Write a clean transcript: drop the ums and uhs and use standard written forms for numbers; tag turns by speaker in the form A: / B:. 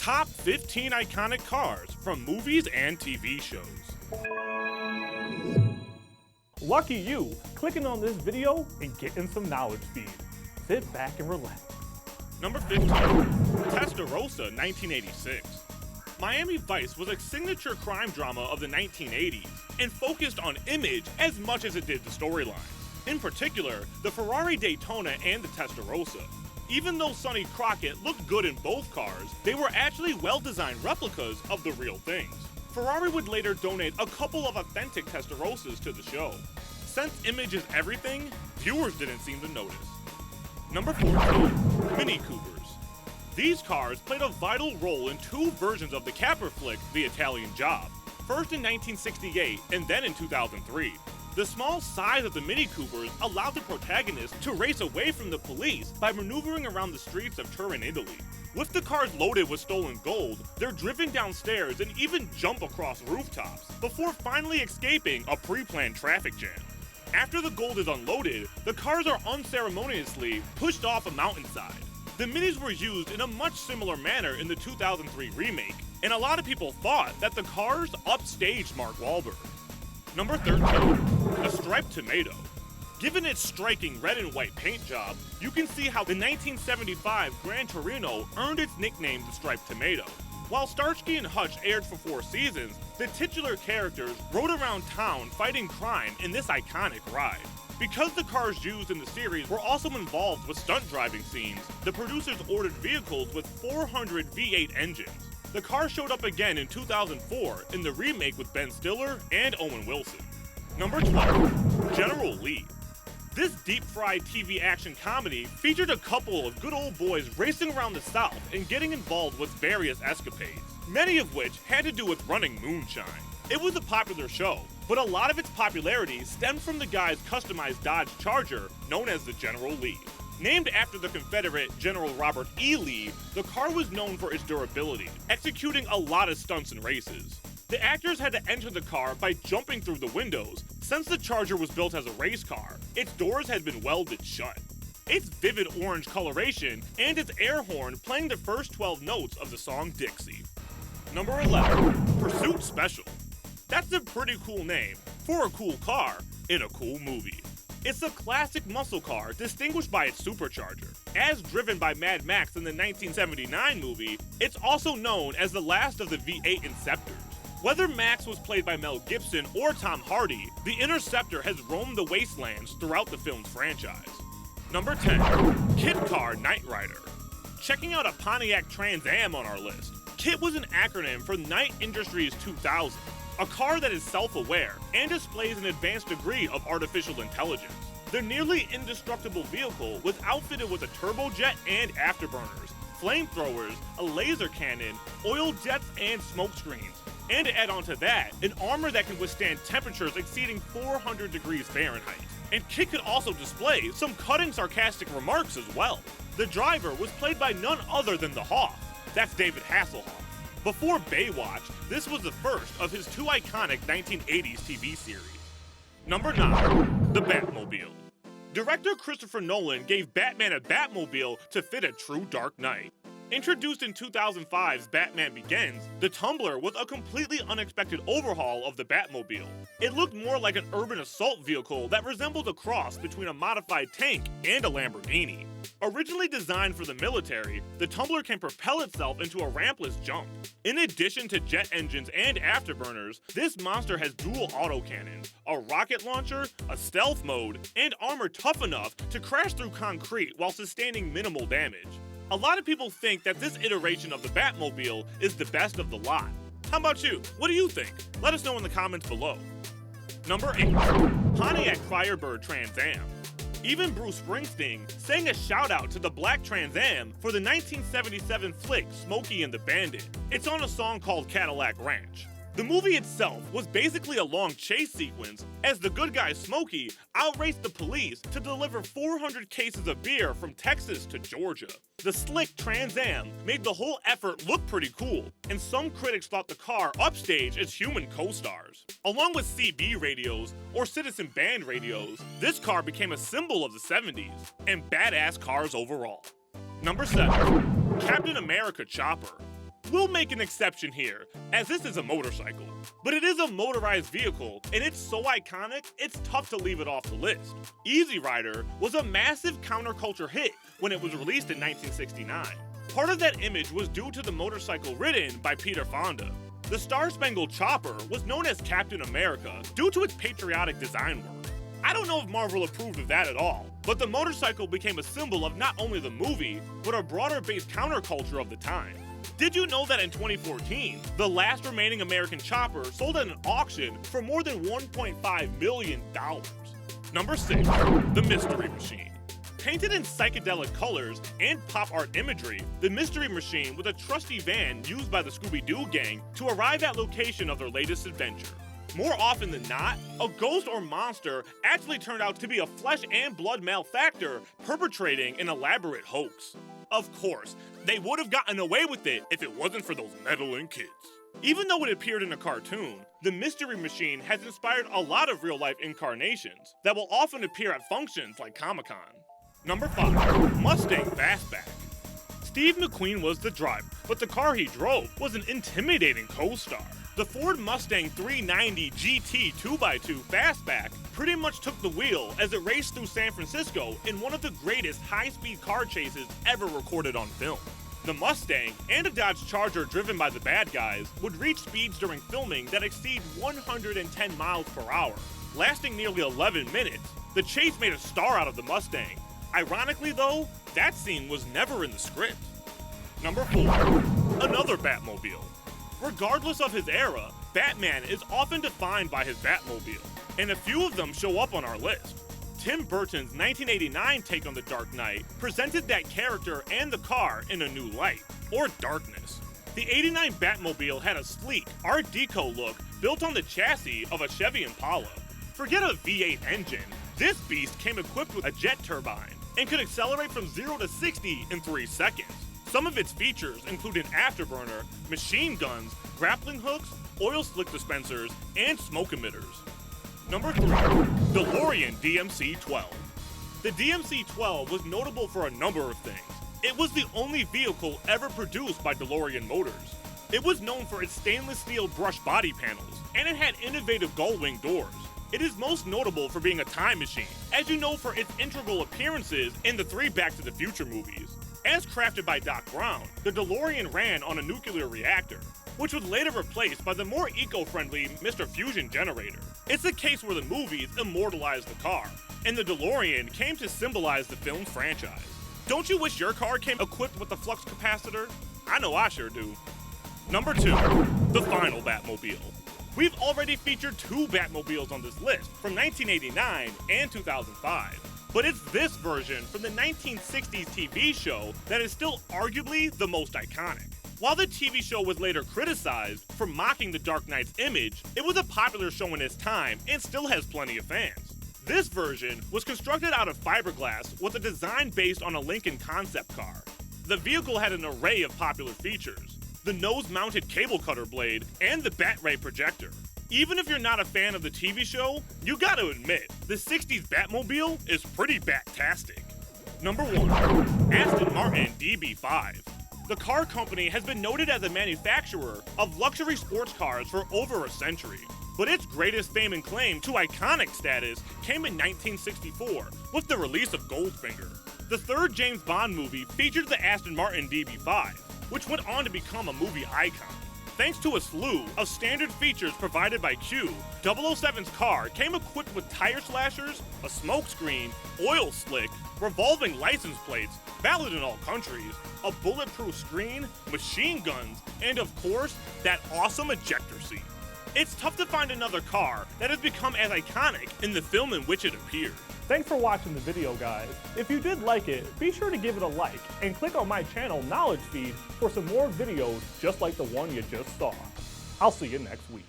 A: Top 15 iconic cars from movies and TV shows.
B: Lucky you, clicking on this video and getting some knowledge feed. Sit back and relax.
A: Number 15, Testarossa 1986. Miami Vice was a signature crime drama of the 1980s and focused on image as much as it did the storyline. In particular, the Ferrari Daytona and the Testarossa. Even though Sonny Crockett looked good in both cars, they were actually well-designed replicas of the real things. Ferrari would later donate a couple of authentic Testarossas to the show. Since image is everything, viewers didn't seem to notice. Number 14, Mini Coopers. These cars played a vital role in two versions of the capper flick, The Italian Job. First in 1968 and then in 2003. The small size of the Mini Coopers allowed the protagonist to race away from the police by maneuvering around the streets of Turin, Italy. With the cars loaded with stolen gold, they're driven downstairs and even jump across rooftops, before finally escaping a pre-planned traffic jam. After the gold is unloaded, the cars are unceremoniously pushed off a mountainside. The Minis were used in a much similar manner in the 2003 remake, and a lot of people thought that the cars upstaged Mark Wahlberg. Number 13, the striped tomato. Given its striking red and white paint job, you can see how the 1975 Gran Torino earned its nickname the striped tomato. While Starsky and Hutch aired for 4 seasons, the titular characters rode around town fighting crime in this iconic ride. Because the cars used in the series were also involved with stunt driving scenes, the producers ordered vehicles with 400 V8 engines. The car showed up again in 2004 in the remake with Ben Stiller and Owen Wilson. Number 12, General Lee. This deep-fried TV action comedy featured a couple of good old boys racing around the South and getting involved with various escapades, many of which had to do with running moonshine. It was a popular show, but a lot of its popularity stemmed from the guy's customized Dodge Charger known as the General Lee. Named after the Confederate General Robert E. Lee, the car was known for its durability, executing a lot of stunts and races. The actors had to enter the car by jumping through the windows. Since the Charger was built as a race car, its doors had been welded shut. Its vivid orange coloration and its air horn playing the first 12 notes of the song Dixie. Number 11, Pursuit Special. That's a pretty cool name for a cool car in a cool movie. It's a classic muscle car distinguished by its supercharger. As driven by Mad Max in the 1979 movie, it's also known as the last of the V8 Inceptors. Whether Max was played by Mel Gibson or Tom Hardy, the Interceptor has roamed the wastelands throughout the film's franchise. Number 10, Kit Car Knight Rider. Checking out a Pontiac Trans Am on our list. KIT was an acronym for Knight Industries 2000. A car that is self-aware and displays an advanced degree of artificial intelligence. The nearly indestructible vehicle was outfitted with a turbojet and afterburners, flamethrowers, a laser cannon, oil jets, and smoke screens. And to add on to that, an armor that can withstand temperatures exceeding 400 degrees Fahrenheit. And KIT could also display some cutting sarcastic remarks as well. The driver was played by none other than the Hoff. That's David Hasselhoff. Before Baywatch, this was the first of his 2 iconic 1980s TV series. Number 9, the Batmobile. Director Christopher Nolan gave Batman a Batmobile to fit a true Dark Knight. Introduced in 2005's Batman Begins, the Tumbler was a completely unexpected overhaul of the Batmobile. It looked more like an urban assault vehicle that resembled a cross between a modified tank and a Lamborghini. Originally designed for the military, the Tumbler can propel itself into a rampless jump. In addition to jet engines and afterburners, this monster has dual autocannons, a rocket launcher, a stealth mode, and armor tough enough to crash through concrete while sustaining minimal damage. A lot of people think that this iteration of the Batmobile is the best of the lot. How about you? What do you think? Let us know in the comments below. Number 8, Pontiac Firebird Trans Am. Even Bruce Springsteen sang a shout out to the black Trans Am for the 1977 flick Smokey and the Bandit. It's on a song called Cadillac Ranch. The movie itself was basically a long chase sequence as the good guy Smokey outraced the police to deliver 400 cases of beer from Texas to Georgia. The slick Trans Am made the whole effort look pretty cool, and some critics thought the car upstaged its human co-stars. Along with CB radios or citizen band radios, this car became a symbol of the 70s and badass cars overall. Number 7, Captain America Chopper. will make an exception here, as this is a motorcycle. But it is a motorized vehicle, and it's so iconic, it's tough to leave it off the list. Easy Rider was a massive counterculture hit when it was released in 1969. Part of that image was due to the motorcycle ridden by Peter Fonda. The Star-Spangled Chopper was known as Captain America due to its patriotic design work. I don't know if Marvel approved of that at all, but the motorcycle became a symbol of not only the movie, but a broader-based counterculture of the time. Did you know that in 2014, the last remaining American chopper sold at an auction for more than $1.5 million? Number 6. The Mystery Machine. Painted in psychedelic colors and pop art imagery, the Mystery Machine was a trusty van used by the Scooby-Doo gang to arrive at location of their latest adventure. More often than not, a ghost or monster actually turned out to be a flesh and blood malefactor perpetrating an elaborate hoax. Of course, they would have gotten away with it if it wasn't for those meddling kids. Even though it appeared in a cartoon, the Mystery Machine has inspired a lot of real-life incarnations that will often appear at functions like Comic-Con. Number 5. Mustang Fastback. Steve McQueen was the driver, but the car he drove was an intimidating co-star. The Ford Mustang 390 GT 2x2 Fastback pretty much took the wheel as it raced through San Francisco in one of the greatest high-speed car chases ever recorded on film. The Mustang and a Dodge Charger driven by the bad guys would reach speeds during filming that exceed 110 miles per hour. Lasting nearly 11 minutes, the chase made a star out of the Mustang. Ironically though, that scene was never in the script. Number 4. Another Batmobile. Regardless of his era, Batman is often defined by his Batmobile, and a few of them show up on our list. Tim Burton's 1989 take on the Dark Knight presented that character and the car in a new light, or darkness. The '89 Batmobile had a sleek Art Deco look built on the chassis of a Chevy Impala. Forget a V8 engine, this beast came equipped with a jet turbine and could accelerate from 0 to 60 in 3 seconds. Some of its features include an afterburner, machine guns, grappling hooks, oil slick dispensers, and smoke emitters. Number 3. DeLorean DMC-12. The DMC-12 was notable for a number of things. It was the only vehicle ever produced by DeLorean Motors. It was known for its stainless steel brushed body panels, and it had innovative gull-wing doors. It is most notable for being a time machine, as you know for its integral appearances in the 3 Back to the Future movies. As crafted by Doc Brown, the DeLorean ran on a nuclear reactor, which was later replaced by the more eco-friendly Mr. Fusion generator. It's a case where the movies immortalized the car, and the DeLorean came to symbolize the film's franchise. Don't you wish your car came equipped with a flux capacitor? I know I sure do. Number 2. The final Batmobile. We've already featured 2 Batmobiles on this list, from 1989 and 2005. But it's this version from the 1960s TV show that is still arguably the most iconic. While the TV show was later criticized for mocking the Dark Knight's image, it was a popular show in its time and still has plenty of fans. This version was constructed out of fiberglass with a design based on a Lincoln concept car. The vehicle had an array of popular features: the nose-mounted cable cutter blade and the Bat-Ray projector. Even if you're not a fan of the TV show, you gotta admit, the 60s Batmobile is pretty bat-tastic. Number 1. Aston Martin DB5. The car company has been noted as a manufacturer of luxury sports cars for over a century, but its greatest fame and claim to iconic status came in 1964 with the release of Goldfinger. The third James Bond movie featured the Aston Martin DB5, which went on to become a movie icon. Thanks to a slew of standard features provided by Q, 007's car came equipped with tire slashers, a smokescreen, oil slick, revolving license plates, valid in all countries, a bulletproof screen, machine guns, and of course, that awesome ejector seat. It's tough to find another car that has become as iconic in the film in which it appeared.
B: Thanks for watching the video, guys. If you did like it, be sure to give it a like and click on my channel Knowledge Feed for some more videos just like the one you just saw. I'll see you next week.